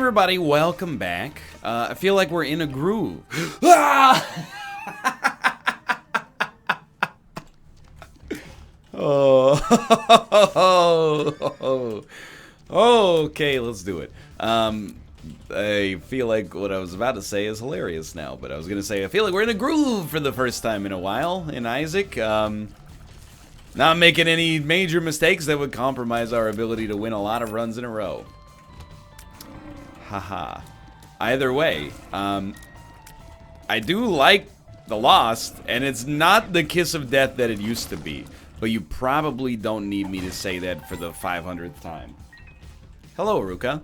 everybody, welcome back. I feel like we're in a groove. Ah! Oh. Okay, let's do it. I feel like what I was about to say is hilarious now, but I was gonna say I feel like we're in a groove for the first time in a while in Isaac. Not making any major mistakes that would compromise our ability to win a lot of runs in a row. Haha. Either way, I do like The Lost, and it's not the kiss of death that it used to be. But you probably don't need me to say that for the 500th time. Hello, Aruka.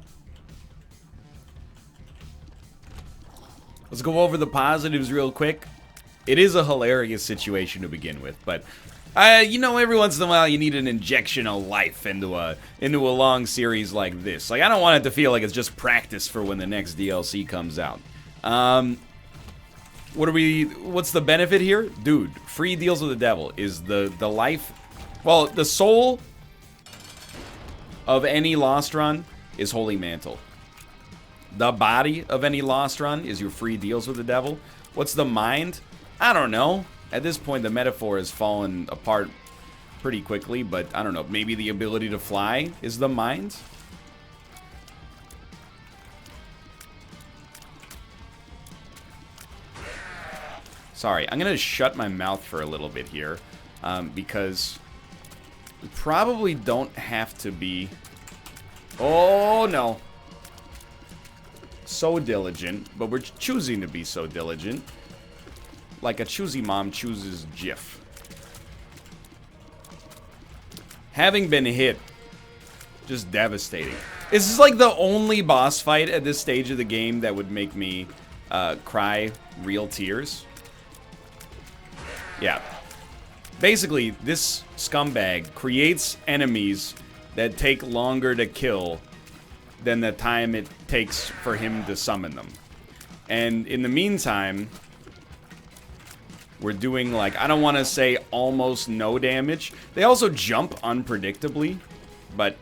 Let's go over the positives real quick. It is a hilarious situation to begin with, but you know, every once in a while you need an injection of life into a long series like this. Like, I don't want it to feel like it's just practice for when the next DLC comes out. What's the benefit here? Dude, free deals with the devil is the life, well, the soul of any Lost run is Holy Mantle. The body of any Lost run is your free deals with the devil. What's the mind? I don't know. At this point, the metaphor has fallen apart pretty quickly, but I don't know. Maybe the ability to fly is the mind? Sorry, I'm going to shut my mouth for a little bit here, because we probably don't have to be... Oh, no. So diligent, but we're choosing to be so diligent. Like a choosy mom chooses Jif. Having been hit, just devastating. This is like the only boss fight at this stage of the game that would make me cry real tears. Yeah. Basically, this scumbag creates enemies that take longer to kill than the time it takes for him to summon them. And in the meantime, we're doing, like, I don't want to say almost no damage. They also jump unpredictably, but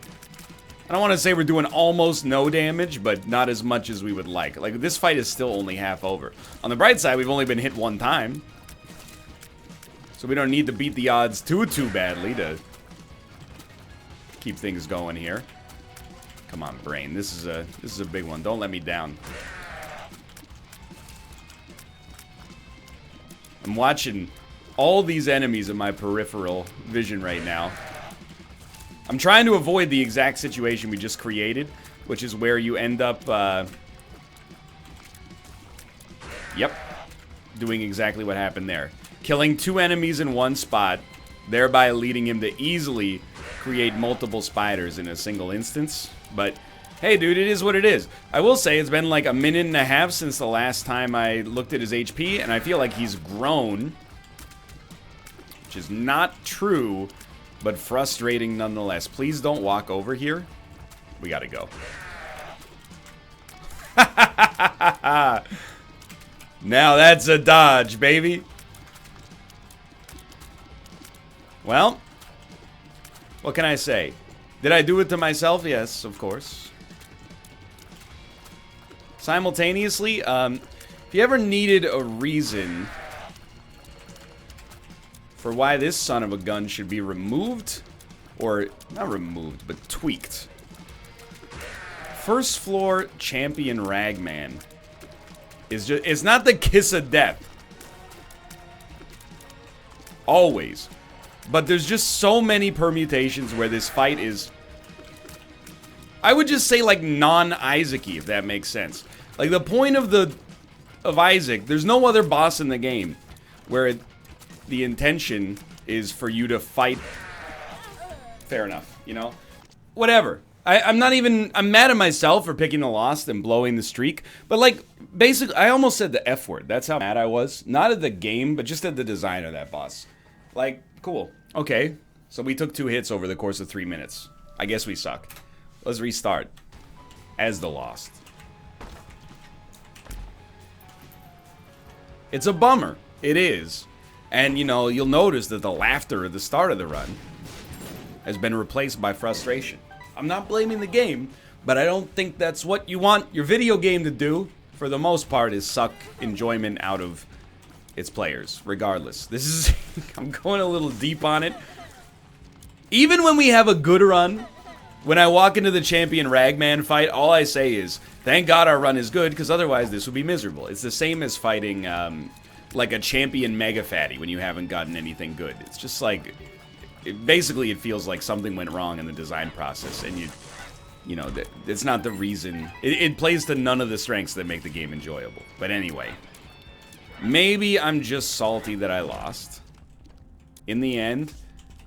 I don't want to say we're doing almost no damage, but not as much as we would like. Like, this fight is still only half over. On the bright side, we've only been hit one time. So we don't need to beat the odds too badly to keep things going here. Come on, brain. This is a big one. Don't let me down. I'm watching all these enemies in my peripheral vision right now. I'm trying to avoid the exact situation we just created, which is where you end up, yep, doing exactly what happened there. Killing two enemies in one spot, thereby leading him to easily create multiple spiders in a single instance. But hey, dude, it is what it is. I will say it's been like a minute and a half since the last time I looked at his HP, and I feel like he's grown. Which is not true, but frustrating nonetheless. Please don't walk over here. We gotta go. Now that's a dodge, baby. Well, what can I say? Did I do it to myself? Yes, of course. Simultaneously, if you ever needed a reason for why this son of a gun should be removed, or not removed, but tweaked. First floor champion Ragman is just, it's not the kiss of death. Always. But there's just so many permutations where this fight is, I would just say, like, non-Isaac-y, if that makes sense. Like, the point of Isaac, there's no other boss in the game where the intention is for you to fight. Fair enough, you know? Whatever. I'm not even, I'm mad at myself for picking the Lost and blowing the streak. But, like, basically, I almost said the F word. That's how mad I was. Not at the game, but just at the design of that boss. Like, cool. Okay, so we took 2 hits over the course of 3 minutes. I guess we suck. Let's restart. As the Lost. It's a bummer. It is. And, you know, you'll notice that the laughter at the start of the run has been replaced by frustration. I'm not blaming the game, But I don't think that's what you want your video game to do, for the most part, is suck enjoyment out of its players, regardless. This is... I'm going a little deep on it. Even when we have a good run, when I walk into the champion Ragman fight, all I say is, thank God our run is good, because otherwise this would be miserable. It's the same as fighting, like a champion Mega Fatty when you haven't gotten anything good. It's just like... basically, it feels like something went wrong in the design process, and you know, it's not the reason. It plays to none of the strengths that make the game enjoyable. But anyway, maybe I'm just salty that I lost. In the end,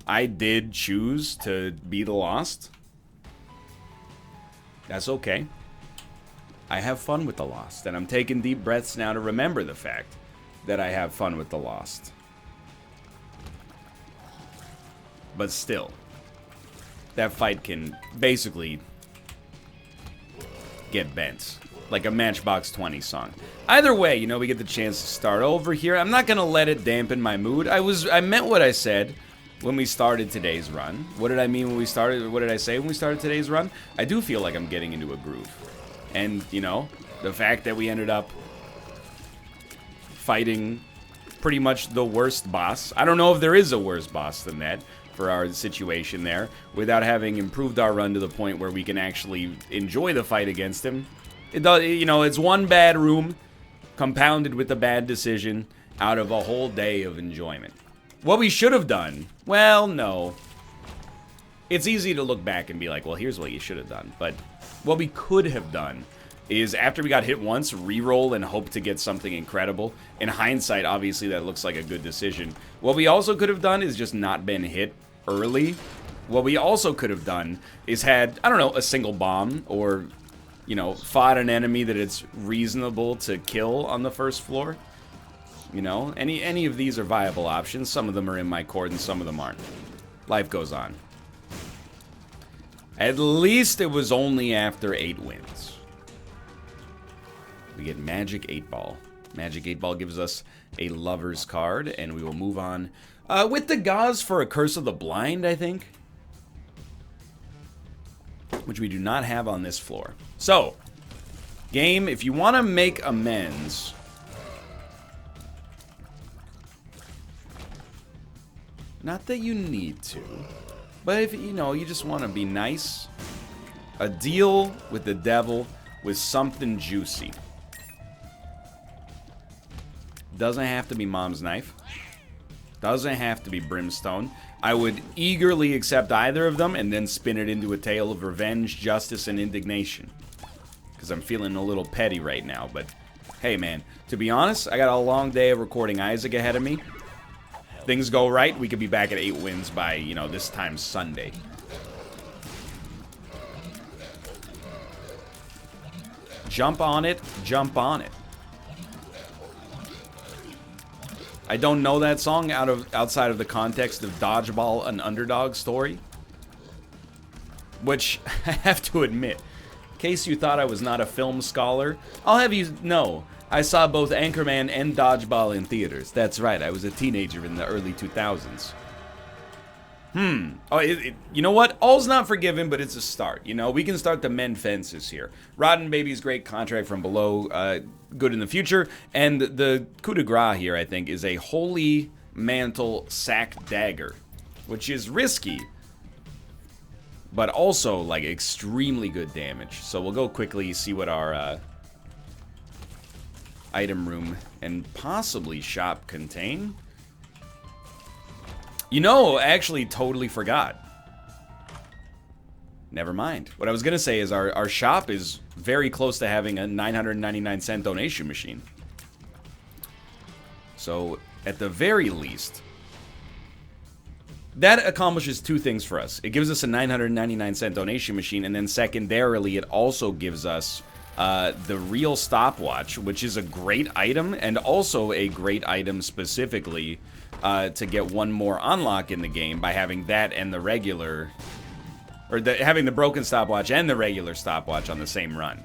I did choose to be the lost. That's okay. I have fun with the lost, and I'm taking deep breaths now to remember the fact that I have fun with the lost. But still, that fight can basically get bent. Like a Matchbox 20 song. Either way, you know, we get the chance to start over here. I'm not gonna let it dampen my mood. I meant what I said when we started today's run. What did I mean when we started? What did I say when we started today's run? I do feel like I'm getting into a groove. And, you know, the fact that we ended up fighting pretty much the worst boss. I don't know if there is a worse boss than that for our situation there, without having improved our run to the point where we can actually enjoy the fight against him. It does, you know, it's one bad room compounded with a bad decision out of a whole day of enjoyment. What we should have done, well, no. It's easy to look back and be like, well, here's what you should have done. But what we could have done is, after we got hit once, re-roll and hope to get something incredible. In hindsight, obviously, that looks like a good decision. What we also could have done is just not been hit early. What we also could have done is had, I don't know, a single bomb, or, you know, fought an enemy that it's reasonable to kill on the first floor. You know, any of these are viable options. Some of them are in my court and some of them aren't. Life goes on. At least it was only after 8 wins. We get Magic 8 Ball. Magic 8 Ball gives us a Lover's card, and we will move on with the Gauze for a Curse of the Blind, I think. Which we do not have on this floor. So, game, if you want to make amends... Not that you need to, but if, you know, you just want to be nice, a deal with the devil with something juicy. Doesn't have to be Mom's Knife. Doesn't have to be Brimstone. I would eagerly accept either of them and then spin it into a tale of revenge, justice, and indignation. Because I'm feeling a little petty right now, but hey, man, to be honest, I got a long day of recording Isaac ahead of me. Things go right, we could be back at 8 wins by, you know, this time Sunday. Jump on it, jump on it. I don't know that song outside of the context of Dodgeball, an underdog story. Which, I have to admit, in case you thought I was not a film scholar, I'll have you know, I saw both Anchorman and Dodgeball in theaters. That's right, I was a teenager in the early 2000s. Oh, you know what? All's not forgiven, but it's a start. You know, we can start to mend fences here. Rotten Baby's great, Contract from Below, good in the future. And the coup de grace here, I think, is a Holy Mantle Sack Dagger, which is risky, but also, like, extremely good damage. So we'll go quickly, see what our... item room and possibly shop contain. You know, I actually totally forgot. Never mind. What I was gonna say is our shop is very close to having a 999-cent donation machine. So, at the very least, that accomplishes 2 things for us. It gives us a 999-cent donation machine, and then secondarily, it also gives us the real stopwatch, which is a great item, and also a great item specifically to get one more unlock in the game by having that and the regular, or having the broken stopwatch and the regular stopwatch on the same run.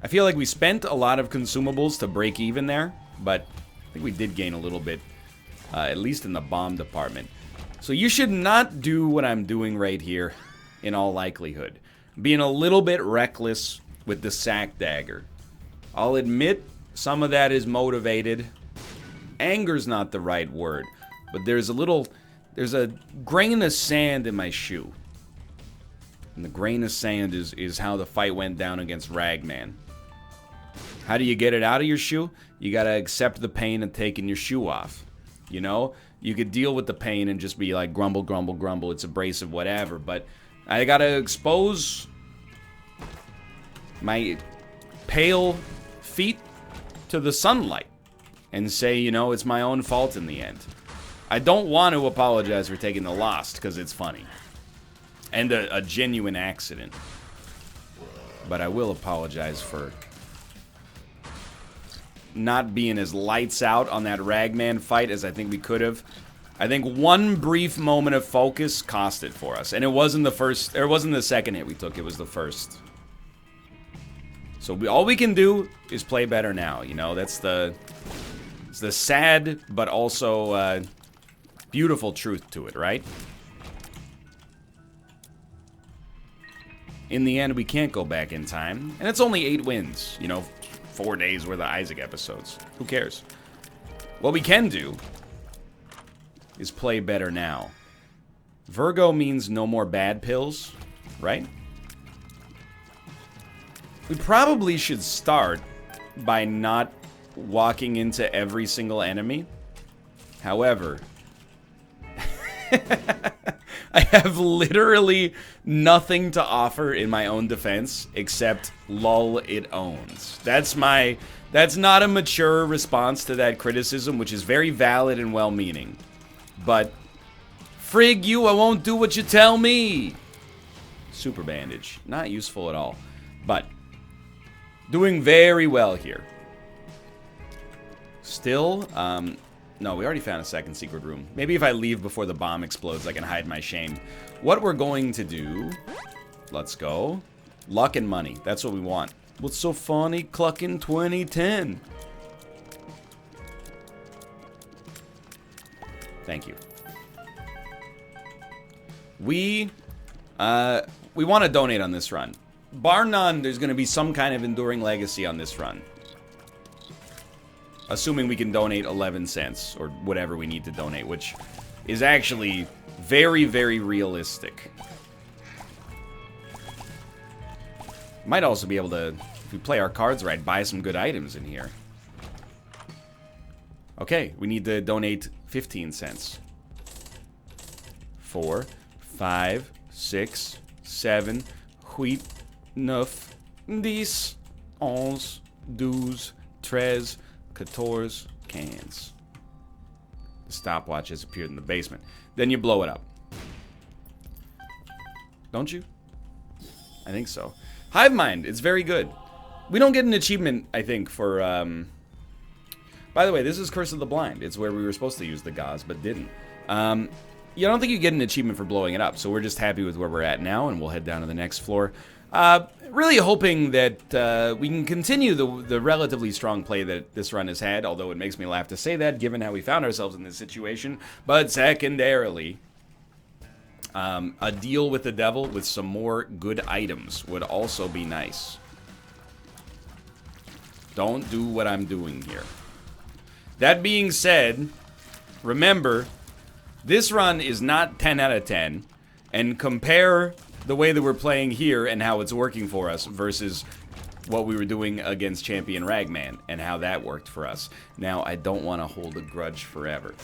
I feel like we spent a lot of consumables to break even there, but I think we did gain a little bit, at least in the bomb department. So you should not do what I'm doing right here, in all likelihood. Being a little bit reckless with the sack dagger. I'll admit some of that is motivated. Anger's not the right word, but there's a grain of sand in my shoe. And the grain of sand is how the fight went down against Ragman. How do you get it out of your shoe? You gotta accept the pain of taking your shoe off. You know? You could deal with the pain and just be like, grumble, grumble, grumble, it's abrasive, whatever. But I gotta expose my pale feet to the sunlight and say, you know, it's my own fault in the end. I don't want to apologize for taking the loss because it's funny. And a genuine accident. But I will apologize for not being as lights out on that Ragman fight as I think we could have. I think one brief moment of focus cost it for us. And it wasn't the first, or it wasn't the second hit we took, it was the first. So all we can do is play better now, you know? That's it's the sad but also beautiful truth to it, right? In the end, we can't go back in time. And it's only 8 wins. You know, 4 days worth of Isaac episodes. Who cares? What we can do is play better now. Virgo means no more bad pills, right? We probably should start by not walking into every single enemy. However, I have literally nothing to offer in my own defense except lol it owns. That's not a mature response to that criticism, which is very valid and well-meaning. But frig you, I won't do what you tell me. Super bandage, not useful at all. But doing very well here. Still, no, we already found a second secret room. Maybe if I leave before the bomb explodes, I can hide my shame. What we're going to do... Let's go. Luck and money. That's what we want. What's so funny? Clucking 2010. Thank you. We want to donate on this run. Bar none, there's going to be some kind of enduring legacy on this run. Assuming we can donate 11 cents, or whatever we need to donate, which is actually very, very realistic. Might also be able to, if we play our cards right, buy some good items in here. Okay, we need to donate 15 cents. 4, 5, 6, 7, 8, 9, 10, 11, 12, 13, 14 cans. The stopwatch has appeared in the basement. Then you blow it up. Don't you? I think so. Hive Mind, it's very good. We don't get an achievement, I think, for... By the way, this is Curse of the Blind. It's where we were supposed to use the gauze, but didn't. You don't think you get an achievement for blowing it up, so we're just happy with where we're at now, and we'll head down to the next floor. Really hoping that we can continue the relatively strong play that this run has had, although it makes me laugh to say that, given how we found ourselves in this situation. But secondarily, a deal with the devil with some more good items would also be nice. Don't do what I'm doing here. That being said, remember, this run is not 10 out of 10, and compare the way that we're playing here and how it's working for us versus what we were doing against Champion Ragman and how that worked for us. Now, I don't want to hold a grudge forever.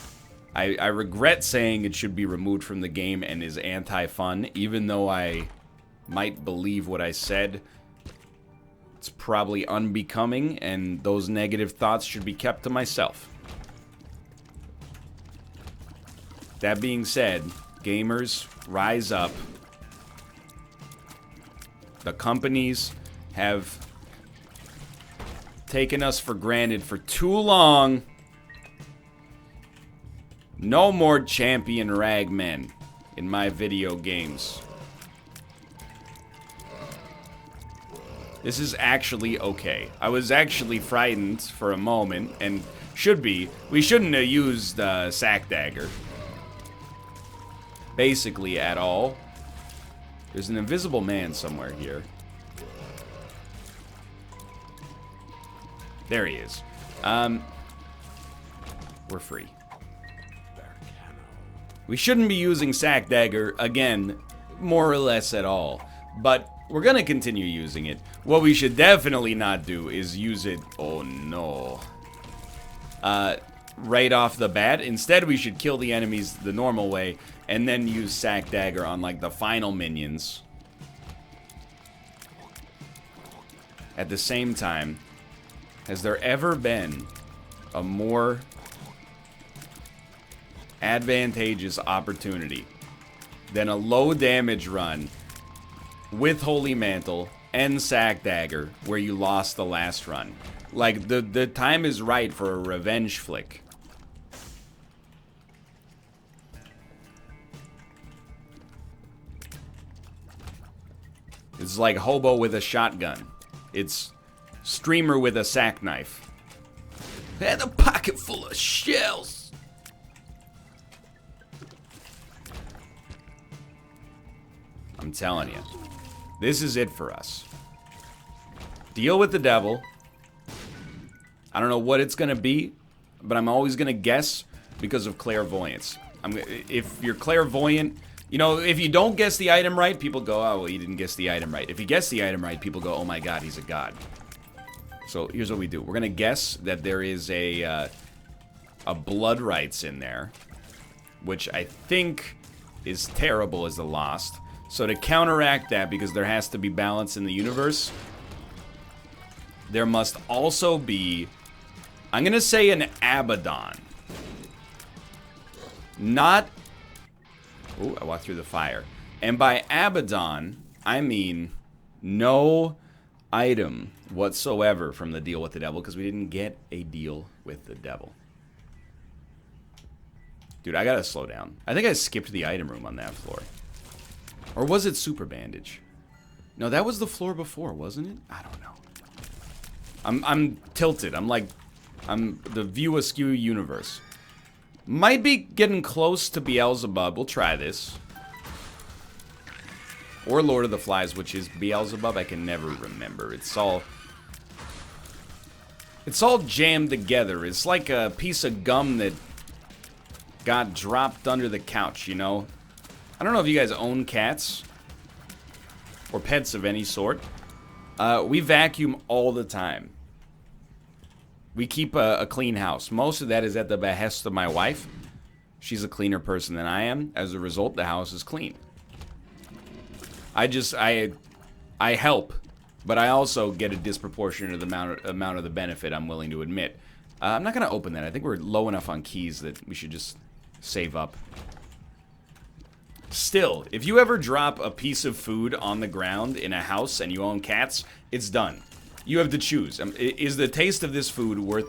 I regret saying it should be removed from the game and is anti-fun, even though I might believe what I said. It's probably unbecoming, and those negative thoughts should be kept to myself. That being said, gamers, rise up. The companies have taken us for granted for too long. No more Champion Ragmen in my video games. This is actually okay. I was actually frightened for a moment, and should be. We shouldn't have used Sack Dagger. basically at all. There's an invisible man somewhere here. There he is. We're free. We shouldn't be using Sack Dagger, again, more or less at all. But we're gonna continue using it. What we should definitely not do is use it... Oh, no. Right off the bat. Instead, we should kill the enemies the normal way, and then use Sack Dagger on, like, the final minions. At the same time, has there ever been a more advantageous opportunity than a low damage run with Holy Mantle and Sack Dagger where you lost the last run? Like, the time is right for a revenge flick. It's like Hobo with a shotgun. It's Streamer with a sack knife. And a pocket full of shells. I'm telling you, this is it for us. Deal with the devil. I don't know what it's gonna be, but I'm always gonna guess because of clairvoyance. If you're clairvoyant, you know, if you don't guess the item right, people go, oh, well, you didn't guess the item right. If you guess the item right, people go, oh my god, he's a god. So here's what we do. We're gonna guess that there is a blood rights in there, which I think is terrible as the Lost. So to counteract that, because there has to be balance in the universe, there must also be, I'm gonna say, an Abaddon. Not... Ooh, I walked through the fire. And by Abaddon, I mean no item whatsoever from the deal with the devil, because we didn't get a deal with the devil. Dude, I gotta slow down. I think I skipped the item room on that floor. Or was it Super Bandage? No, that was the floor before, wasn't it? I don't know. I'm tilted. I'm the View Askew universe. Might be getting close to Beelzebub. We'll try this. Or Lord of the Flies, which is Beelzebub. I can never remember. It's all jammed together. It's like a piece of gum that got dropped under the couch, you know? I don't know if you guys own cats or pets of any sort. We vacuum all the time. We keep a clean house. Most of that is at the behest of my wife. She's a cleaner person than I am. As a result, the house is clean. I help, but I also get a disproportionate amount of the benefit, I'm willing to admit. I'm not going to open that. I think we're low enough on keys that we should just save up. Still, if you ever drop a piece of food on the ground in a house and you own cats, it's done. You have to choose. Is the taste of this food worth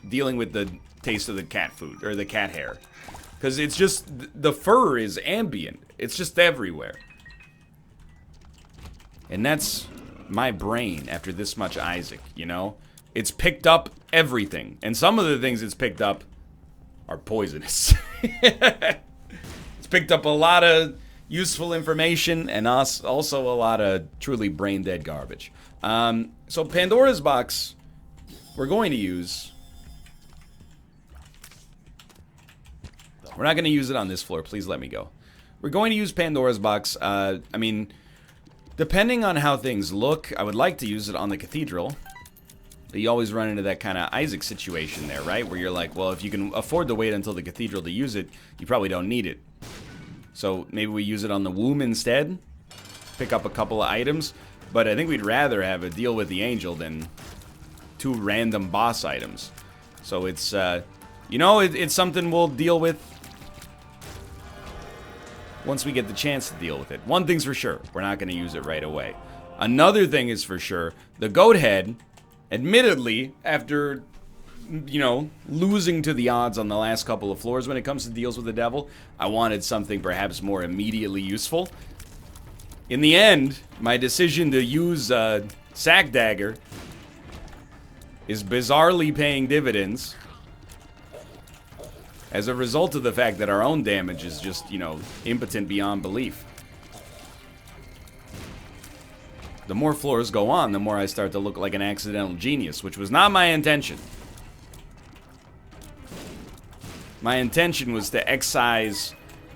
dealing with the taste of the cat food, or the cat hair? Because it's just, the fur is ambient. It's just everywhere. And that's my brain after this much Isaac, you know? It's picked up everything. And some of the things it's picked up are poisonous. It's picked up a lot of useful information and also a lot of truly brain-dead garbage. So Pandora's box, we're going to use. We're not going to use it on this floor. Please let me go. We're going to use Pandora's box. I mean, depending on how things look, I would like to use it on the cathedral. But you always run into that kind of Isaac situation there, right? Where you're like, well, if you can afford to wait until the cathedral to use it, you probably don't need it. So maybe we use it on the womb instead. Pick up a couple of items. But I think we'd rather have a deal with the angel than 2 random boss items. So it's, you know, it's something we'll deal with once we get the chance to deal with it. One thing's for sure, we're not going to use it right away. Another thing is for sure, the goat head, admittedly, after, you know, losing to the odds on the last couple of floors when it comes to deals with the devil, I wanted something perhaps more immediately useful. In the end, my decision to use Sack Dagger is bizarrely paying dividends. as a result of the fact that our own damage is just, you know, impotent beyond belief. The more floors go on, the more I start to look like an accidental genius, which was not my intention. My intention was to excise,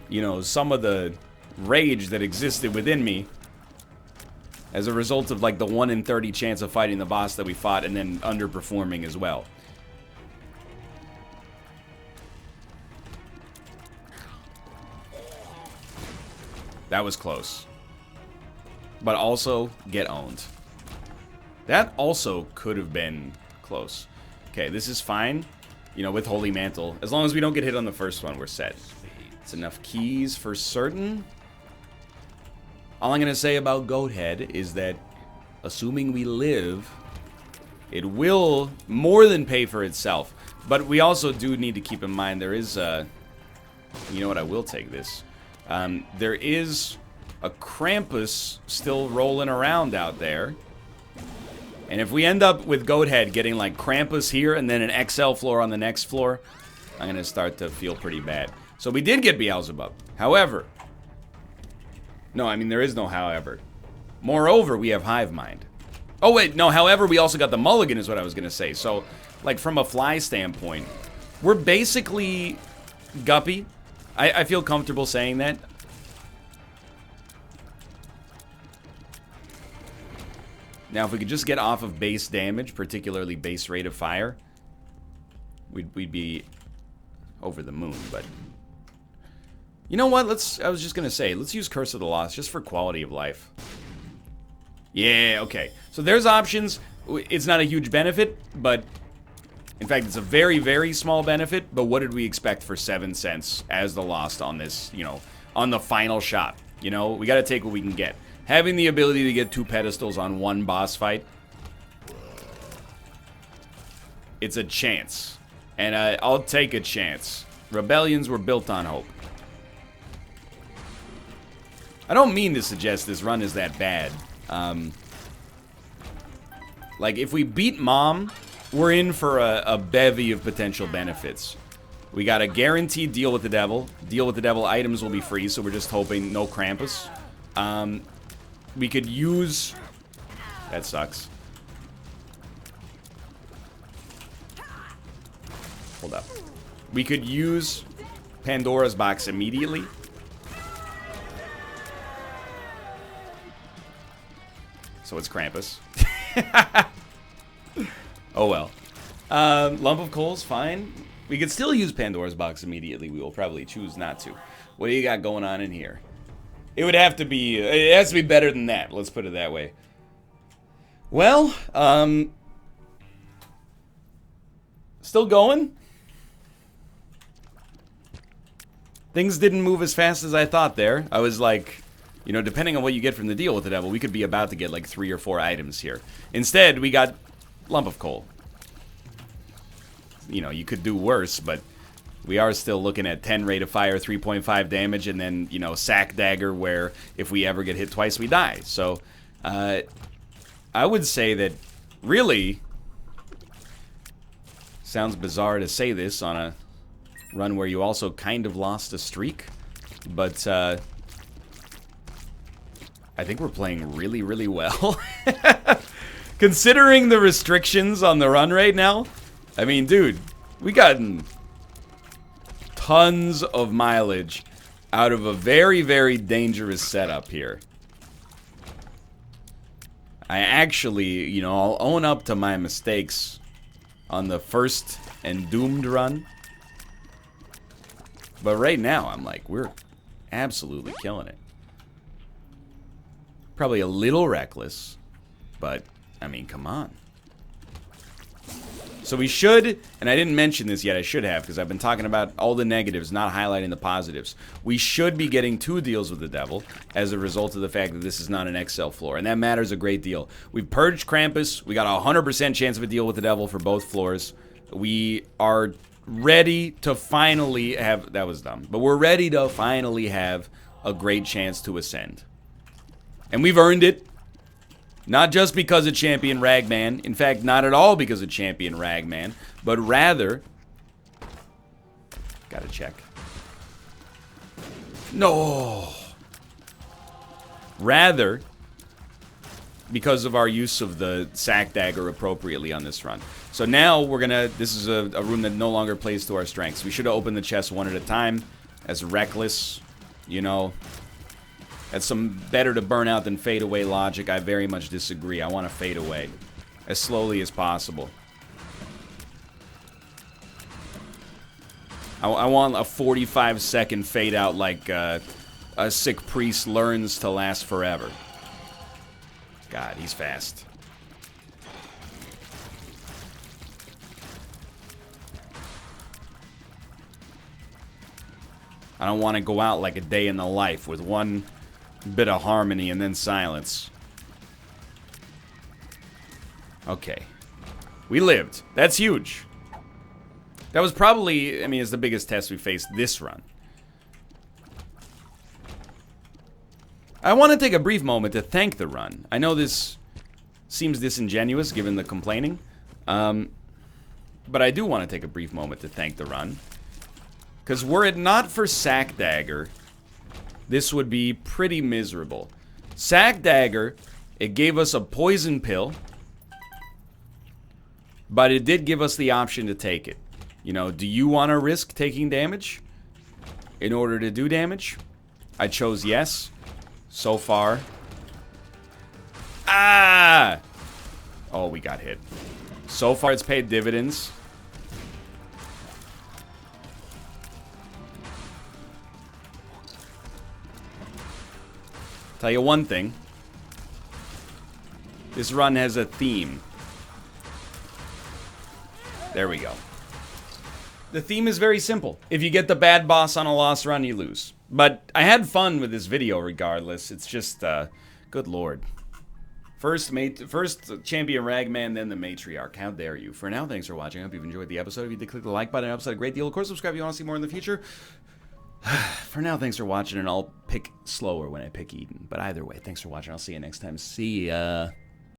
you know, some of the rage that existed within me as a result of like the 1 in 30 chance of fighting the boss that we fought and then underperforming as well. That was close. But also, get owned. That also could have been close. Okay, this is fine. You know, with Holy Mantle. As long as we don't get hit on the first one, we're set. It's enough keys for certain. All I'm going to say about Goathead is that, assuming we live, it will more than pay for itself. But we also do need to keep in mind there is a... You know what, I will take this. There is a Krampus still rolling around out there. And if we end up with Goathead getting like Krampus here and then an XL floor on the next floor, I'm going to start to feel pretty bad. So we did get Beelzebub. However... No, I mean, there is no however. Moreover, we have Hive Mind. Oh, wait, no, however, we also got the Mulligan is what I was going to say. So, like, from a fly standpoint, we're basically Guppy. I feel comfortable saying that. Now, if we could just get off of base damage, particularly base rate of fire, we'd be over the moon, but... You know what? I was just going to say, let's use Curse of the Lost just for quality of life. Yeah, okay. So there's options. It's not a huge benefit, but in fact, it's a very, very small benefit. But what did we expect for 7 cents as the Lost on this, you know, on the final shot? You know, we got to take what we can get. Having the ability to get 2 pedestals on 1 boss fight, it's a chance. And I'll take a chance. Rebellions were built on hope. I don't mean to suggest this run is that bad. Like, if we beat Mom, we're in for a bevy of potential benefits. We got a guaranteed deal with the devil. Deal with the devil items will be free, so we're just hoping no Krampus. We could use... That sucks. Hold up. We could use Pandora's box immediately. So it's Krampus. Oh well. Lump of coal's fine. We could still use Pandora's box immediately. We will probably choose not to. What do you got going on in here? It would have to be... It has to be better than that. Let's put it that way. Well, still going. Things didn't move as fast as I thought there. I was like... You know, depending on what you get from the deal with the devil, we could be about to get like 3 or 4 items here. Instead, we got Lump of Coal. You know, you could do worse, but we are still looking at 10 rate of fire, 3.5 damage, and then, you know, Sack Dagger, where if we ever get hit twice, we die. So, I would say that, really, sounds bizarre to say this on a run where you also kind of lost a streak, but, I think we're playing really, really well. Considering the restrictions on the run right now, I mean, dude, we gotten tons of mileage out of a very, very dangerous setup here. I actually, you know, I'll own up to my mistakes on the first and doomed run. But right now, I'm like, we're absolutely killing it. Probably a little reckless, but, I mean, come on. So we should, and I didn't mention this yet, I should have, because I've been talking about all the negatives, not highlighting the positives. We should be getting 2 deals with the devil as a result of the fact that this is not an XL floor, and that matters a great deal. We've purged Krampus, we got a 100% chance of a deal with the devil for both floors. We are ready to finally have, that was dumb, but we're ready to finally have a great chance to ascend. And we've earned it. Not just because of Champion Ragman. In fact, not at all because of Champion Ragman. But rather... Gotta check. No! Rather, because of our use of the sack dagger appropriately on this run. So now we're gonna... This is a room that no longer plays to our strengths. We should have opened the chest one at a time. As reckless, you know. That's some better to burn out than fade away logic. I very much disagree. I want to fade away as slowly as possible. I want a 45-second fade out like a sick priest learns to last forever. God, he's fast. I don't want to go out like a day in the life with one bit of harmony and then silence. Okay. We lived. That's huge. That was probably, I mean, it's the biggest test we faced this run. I want to take a brief moment to thank the run. I know this seems disingenuous given the complaining, but I do want to take a brief moment to thank the run. Because were it not for Sack Dagger, this would be pretty miserable. Sack Dagger, it gave us a poison pill, but it did give us the option to take it. You know, do you want to risk taking damage in order to do damage? I chose yes. So far. Ah! Oh, we got hit. So far, it's paid dividends. Tell you one thing. This run has a theme. There we go. The theme is very simple. If you get the bad boss on a lost run, you lose. But I had fun with this video regardless. It's just, good lord. First champion Ragman, then the matriarch. How dare you? For now, thanks for watching. I hope you've enjoyed the episode. If you did, click the like button. It helps out a great deal. Of course, subscribe if you want to see more in the future. For now, thanks for watching, and I'll pick slower when I pick Eden. But either way, thanks for watching. I'll see you next time. See ya.